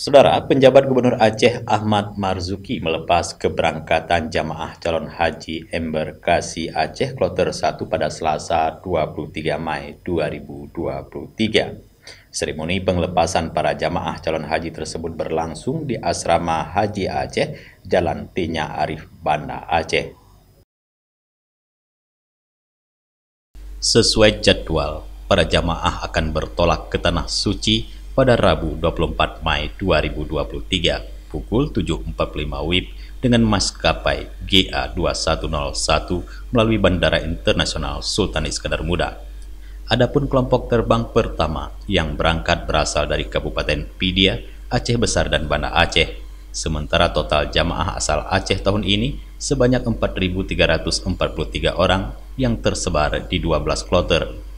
Saudara, penjabat Gubernur Aceh Ahmad Marzuki melepas keberangkatan jamaah calon haji embarkasi Aceh Kloter 1 pada Selasa 23 Mei 2023. Seremoni pengelepasan para jamaah calon haji tersebut berlangsung di Asrama Haji Aceh, Jalan Tinya Arif, Banda Aceh. Sesuai jadwal, para jamaah akan bertolak ke Tanah Suci pada Rabu 24 Mei 2023 pukul 7.45 WIB dengan maskapai GA2101 melalui Bandara Internasional Sultan Iskandar Muda. Adapun kelompok terbang pertama yang berangkat berasal dari Kabupaten Pidia, Aceh Besar dan Banda Aceh. Sementara total jamaah asal Aceh tahun ini sebanyak 4.343 orang yang tersebar di 12 kloter.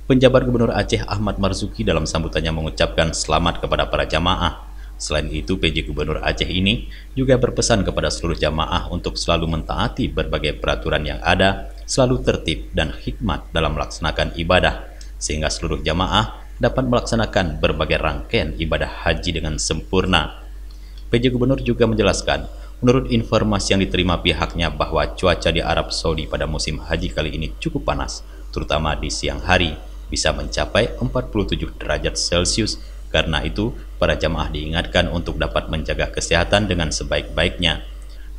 Penjabat Gubernur Aceh Ahmad Marzuki dalam sambutannya mengucapkan selamat kepada para jamaah. Selain itu, PJ Gubernur Aceh ini juga berpesan kepada seluruh jamaah untuk selalu mentaati berbagai peraturan yang ada, selalu tertib dan hikmat dalam melaksanakan ibadah, sehingga seluruh jamaah dapat melaksanakan berbagai rangkaian ibadah haji dengan sempurna. PJ Gubernur juga menjelaskan, menurut informasi yang diterima pihaknya bahwa cuaca di Arab Saudi pada musim haji kali ini cukup panas, terutama di siang hari, bisa mencapai 47 derajat Celcius. Karena itu, para jamaah diingatkan untuk dapat menjaga kesehatan dengan sebaik-baiknya.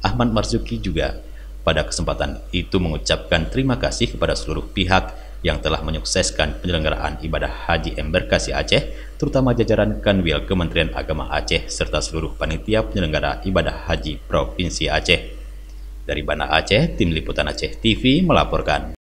Ahmad Marzuki juga pada kesempatan itu mengucapkan terima kasih kepada seluruh pihak yang telah menyukseskan penyelenggaraan ibadah haji embarkasi Aceh, terutama jajaran Kanwil Kementerian Agama Aceh serta seluruh panitia penyelenggara ibadah haji Provinsi Aceh. Dari Banda Aceh, Tim Liputan Aceh TV melaporkan.